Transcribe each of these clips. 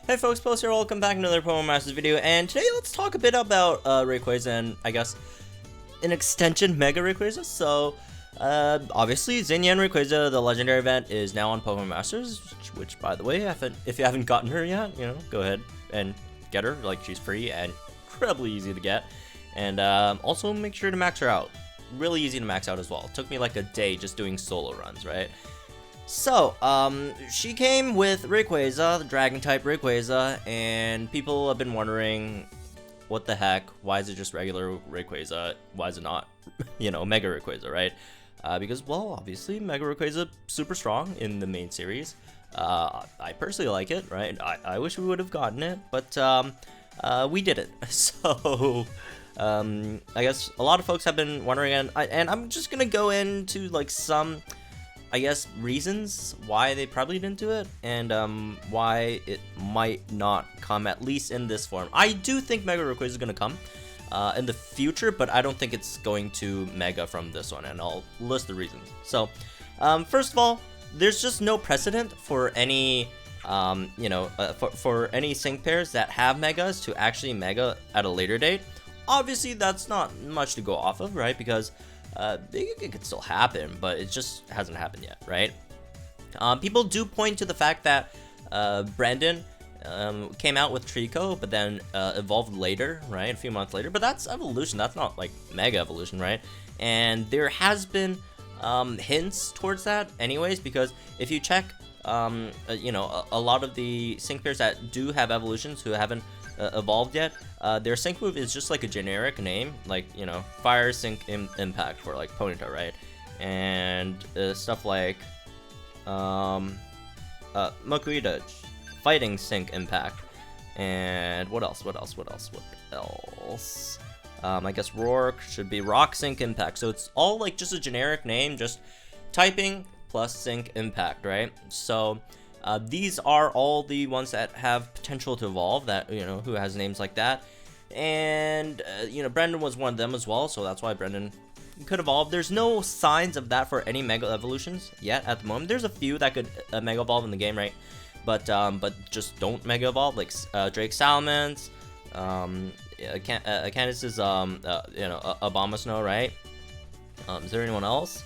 Hey folks, Post here, welcome back to another Pokemon Masters video, and today let's talk a bit about Rayquaza and, I guess, an extension Mega Rayquaza. So, obviously, Zinnia and Rayquaza, the legendary event, is now on Pokemon Masters, which by the way, if you haven't gotten her yet, you know, go ahead and get her. Like, she's free and incredibly easy to get, and also make sure to max her out. Really easy to max out as well. It took me like a day just doing solo runs, right? So, she came with Rayquaza, the Dragon-type Rayquaza, and people have been wondering, what the heck, why is it just regular Rayquaza, why is it not, you know, Mega Rayquaza, right? Because, well, obviously, Mega Rayquaza, super strong in the main series. I personally like it, right? I wish we would have gotten it, but, we didn't. So, I guess a lot of folks have been wondering, and I'm just gonna go into, like, some, I guess, reasons why they probably didn't do it, and why it might not come, at least in this form. I do think Mega Rayquaza is going to come in the future, but I don't think it's going to Mega from this one, and I'll list the reasons. So, first of all, there's just no precedent for any, for any sync pairs that have Megas to actually Mega at a later date. Obviously, that's not much to go off of, right? Because it could still happen, but it just hasn't happened yet, right? People do point to the fact that Brandon came out with Trico, but then evolved later, right? A few months later, but that's evolution. That's not like Mega Evolution, right? And there has been hints towards that anyways, because if you check, a lot of the sync pairs that do have evolutions who haven't evolved yet, their sync move is just like a generic name, like, you know, fire sync impact for like Ponyta, right? And stuff like Makuhita, fighting sync impact, and what else? I guess Rourke should be rock sync impact. So it's all like just a generic name, just typing plus sync impact, right? So these are all the ones that have potential to evolve, that, you know, who has names like that. And, Brendan was one of them as well, so that's why Brendan could evolve. There's no signs of that for any Mega Evolutions yet at the moment. There's a few that could Mega Evolve in the game, right? But just don't Mega Evolve, like Drake Salamence, Candace's, Abomasnow, right? Is there anyone else?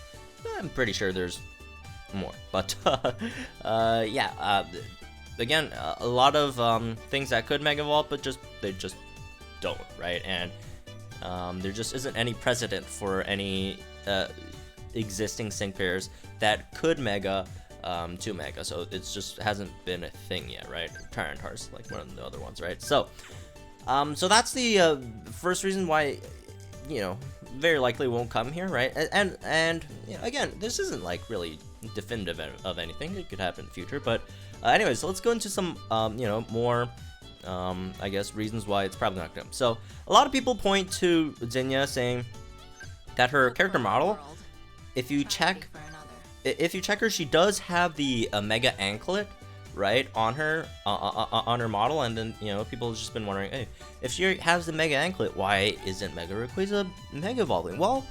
I'm pretty sure there's more, but again, a lot of things that could Mega Evolve, but they just don't, right? And there just isn't any precedent for any existing sync pairs that could Mega to Mega, so it's just hasn't been a thing yet, right? Tyrantar's like one of the other ones, right? So so that's the first reason why, you know, very likely won't come here, right? And you know, again, this isn't like really definitive of anything. It could happen in the future, but anyways, so let's go into some more I guess reasons why it's probably not gonna come. So a lot of people point to Zinnia, saying that her character model, if you check her, she does have the Mega Anklet, right, on her model. And then, you know, people have just been wondering, hey, if she has the Mega Anklet, why isn't Mega Rayquaza Mega Evolving? Well,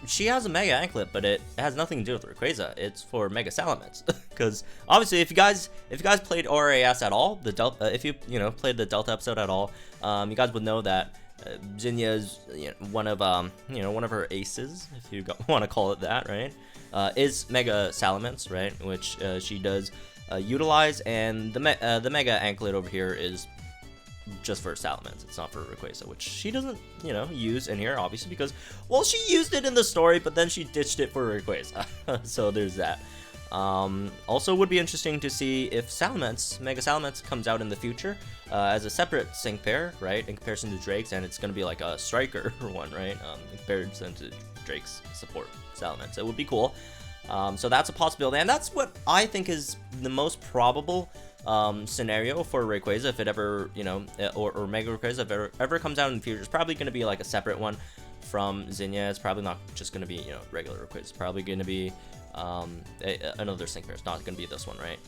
she has a Mega Anklet, but it has nothing to do with Rayquaza. It's for Mega Salamence. Because obviously, if you guys played ORAS at all, the Delta, if you played the Delta episode at all, you guys would know that Zinnia is one of her aces, if you want to call it that, right? Is Mega Salamence, right? Which she does utilize, and the Mega Anklet over here is just for Salamence. It's not for Rayquaza, which she doesn't, use in here, obviously, because, well, she used it in the story, but then she ditched it for Rayquaza. So there's that. Also, would be interesting to see if Mega Salamence comes out in the future as a separate sync pair, right, in comparison to Drake's, and it's going to be like a striker one, right, in comparison to Drake's support Salamence. It would be cool. So that's a possibility, and that's what I think is the most probable scenario for Rayquaza, if it ever, or Mega Rayquaza, if it ever comes out in the future. It's probably going to be like a separate one from Zinnia. It's probably not just going to be, regular Rayquaza. It's probably going to be another sync pair. It's not going to be this one, right?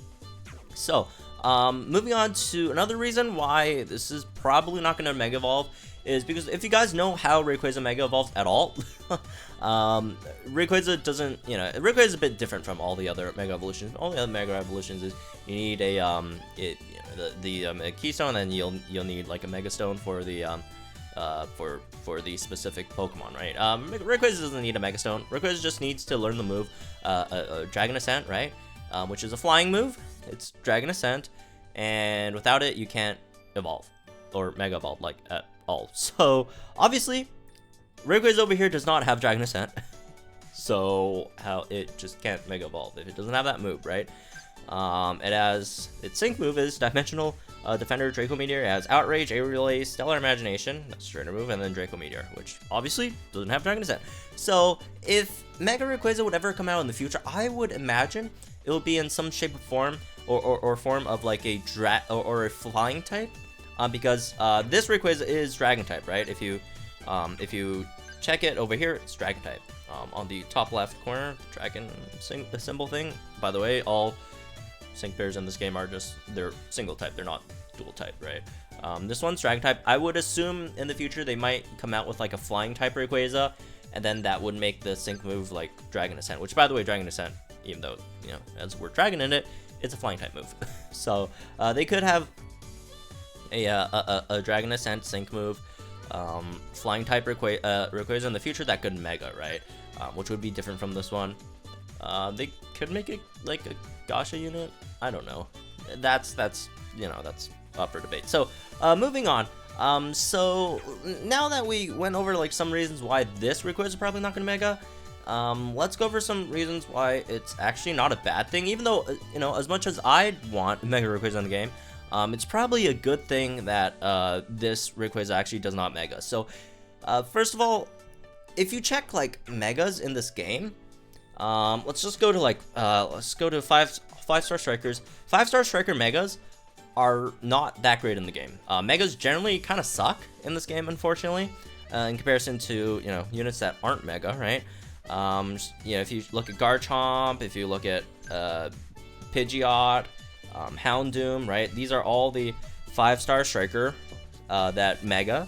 So Moving on to another reason why this is probably not going to Mega Evolve is because if you guys know how Rayquaza Mega evolves at all, Rayquaza doesn't, Rayquaza is a bit different from all the other Mega Evolutions. All the other Mega Evolutions is you need a the Keystone, and you'll need like a Mega Stone for the for the specific Pokemon, right? Rayquaza doesn't need a Mega Stone. Rayquaza just needs to learn the move, Dragon Ascent, right? Which is a flying move. It's Dragon Ascent, and without it, you can't evolve or Mega Evolve like at all. So obviously, Rayquaza over here does not have Dragon Ascent, so how it just can't Mega Evolve if it doesn't have that move, right? It has its Sync move is Dimensional Defender Draco Meteor. It has Outrage, Aerial Ace, Stellar Imagination, that's Trainer move, and then Draco Meteor, which obviously doesn't have Dragon Ascent. So if Mega Rayquaza would ever come out in the future, I would imagine it will be in some shape or form or form of like a or a flying type, because this Rayquaza is Dragon type, right? If you check it over here, it's Dragon type. On the top left corner, Dragon symbol thing. By the way, all Sync pairs in this game are they're single type, they're not dual type, right? This one's Dragon type. I would assume in the future they might come out with like a flying type Rayquaza, and then that would make the Sync move like Dragon Ascent, which by the way, Dragon Ascent, even though, has the word dragon in it, it's a flying type move. So they could have a Dragon Ascent Sync move, flying type Rayquaza in the future that could Mega, right? Which would be different from this one. They could make it like a Gasha unit. I don't know. That's up for debate. So moving on. So now that we went over like some reasons why this Rayquaza is probably not gonna Mega, let's go over some reasons why it's actually not a bad thing. Even though as much as I want Mega Rayquaza in the game, it's probably a good thing that this Rayquaza actually does not Mega. So first of all, if you check like Megas in this game, let's just go to like let's go to five-star strikers. 5-star striker Megas are not that great in the game. Megas generally kind of suck in this game, unfortunately, in comparison to units that aren't Mega, right? If you look at Garchomp, if you look at Pidgeot, Houndoom, right? These are all the 5-star striker that Mega,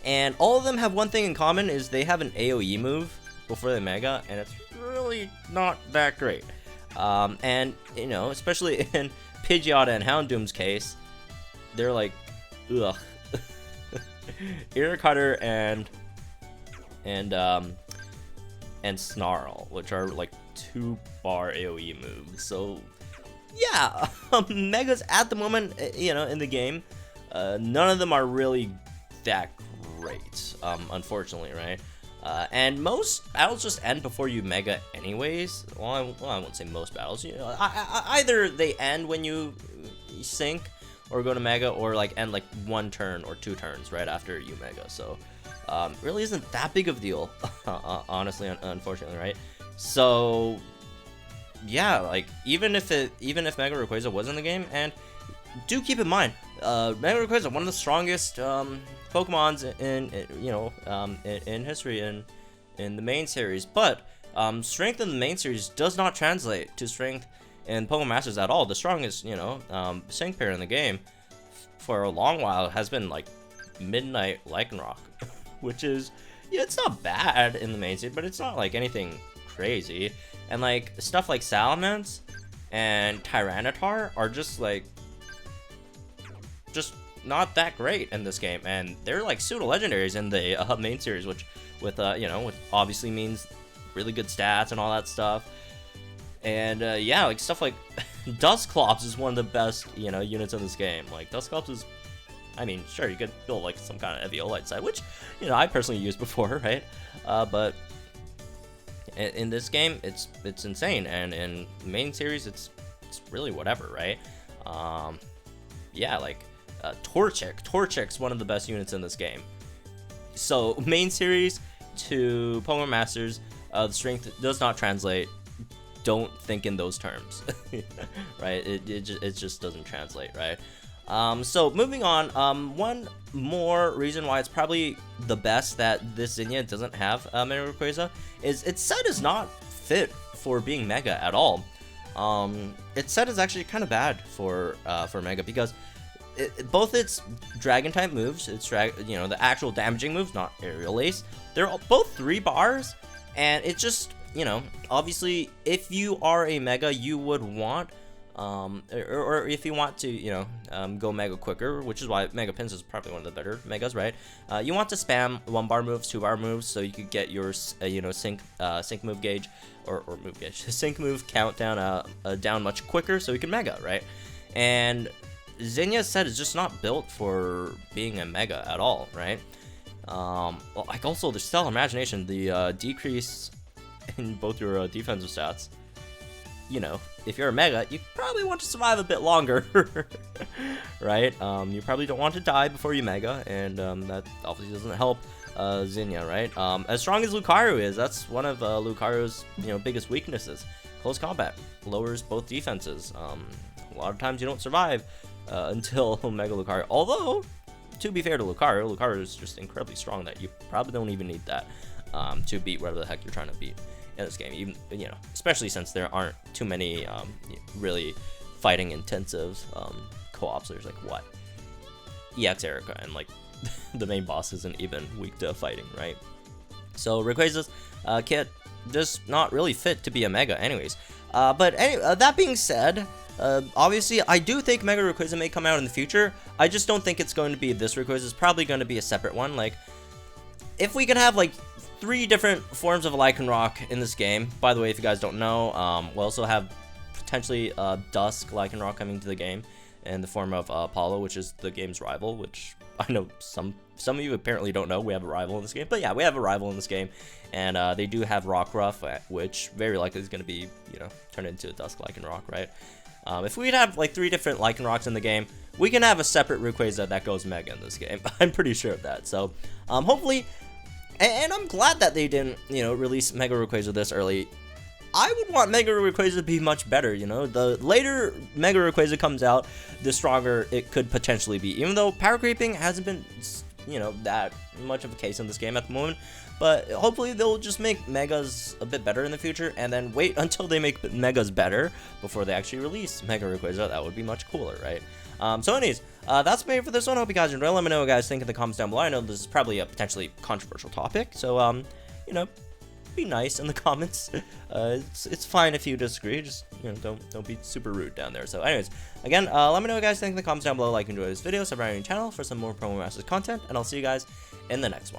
and all of them have one thing in common, is they have an AoE move before they Mega, and it's really not that great. And especially in Pidgeot and Houndoom's case, they're like, ugh. Ear Cutter and Snarl, which are like 2-bar AoE moves. So yeah, Megas at the moment, in the game, none of them are really that great, unfortunately, right? And most battles just end before you Mega anyways. Well, I won't say most battles. Either they end when you Sync or go to Mega, or like end like 1 turn or 2 turns right after you Mega. So really isn't that big of a deal, honestly, unfortunately, right? So yeah, like even if Mega Rayquaza was in the game, and do keep in mind, Mega Rayquaza, one of the strongest Pokemons in history in the main series, but strength in the main series does not translate to strength in Pokemon Masters at all. The strongest Sync pair in the game for a long while has been like Midnight Lycanroc, which is it's not bad in the main series, but it's not like anything crazy. And like stuff like Salamence and Tyranitar are just not that great in this game, and they're like pseudo legendaries in the main series, which with obviously means really good stats and all that stuff. And yeah, like stuff like Dusclops is one of the best units in this game. Like Dusclops is, I mean, sure, you could build like some kind of Eviolite side, which I personally used before, right? But in this game, it's insane, and in the main series, it's really whatever, right? Yeah, like Torchic's one of the best units in this game. So main series to Pokemon Masters, the strength does not translate. Don't think in those terms, right? It just doesn't translate, right? So moving on, one more reason why it's probably the best that this Zinnia doesn't have Mega Rayquaza is its set is not fit for being Mega at all. its set is actually kind of bad for Mega, because both its dragon type moves, the actual damaging moves, not aerial ace, they're both 3 bars, and it's just, obviously if you are a Mega, you would want or if you want to, go Mega quicker, which is why Mega Pins is probably one of the better Megas, right? You want to spam 1-bar moves, 2-bar moves, so you could get your, sync move gauge, or move gauge, sync move countdown down much quicker, so you can Mega, right? And Zinya's set is just not built for being a Mega at all, right? Like also the Stellar Imagination, the decrease in both your defensive stats. If you're a Mega, you probably want to survive a bit longer, right? You probably don't want to die before you Mega, and that obviously doesn't help Zinya, right? As strong as Lucario is, that's one of Lucario's biggest weaknesses. Close combat lowers both defenses. A lot of times you don't survive until Mega Lucario. Although, to be fair to Lucario, Lucario is just incredibly strong that you probably don't even need that to beat whatever the heck you're trying to beat in this game, even especially since there aren't too many really fighting intensive co-ops. There's like what, EX Erica, and like the main boss isn't even weak to fighting, right? So Rayquaza's kit just not really fit to be a Mega anyways. But anyway, that being said, obviously I do think Mega Rayquaza may come out in the future. I just don't think it's going to be this Rayquaza. It's probably going to be a separate one. Like, if we can have like 3 different forms of Lycanroc in this game. By the way, if you guys don't know, we'll also have potentially Dusk Lycanroc coming to the game in the form of Apollo, which is the game's rival, which I know some of you apparently don't know we have a rival in this game. But yeah, we have a rival in this game, and they do have Rockruff, which very likely is going to be, turned into a Dusk Lycanroc, right? If we'd have like 3 different Lycanrocs in the game, we can have a separate Rayquaza that goes Mega in this game. I'm pretty sure of that. So hopefully. And I'm glad that they didn't, release Mega Rayquaza this early. I would want Mega Rayquaza to be much better, The later Mega Rayquaza comes out, the stronger it could potentially be. Even though power creeping hasn't been, that much of a case in this game at the moment. But hopefully they'll just make Megas a bit better in the future, and then wait until they make Megas better before they actually release Mega Rayquaza. That would be much cooler, right? So anyways, that's me for this one. I hope you guys enjoyed. Let me know what you guys think in the comments down below. I know this is probably a potentially controversial topic, so be nice in the comments. It's fine if you disagree. Just don't be super rude down there. So anyways, again, let me know what you guys think in the comments down below. Like and enjoy this video, subscribe to my channel for some more Promo Masters content, and I'll see you guys in the next one.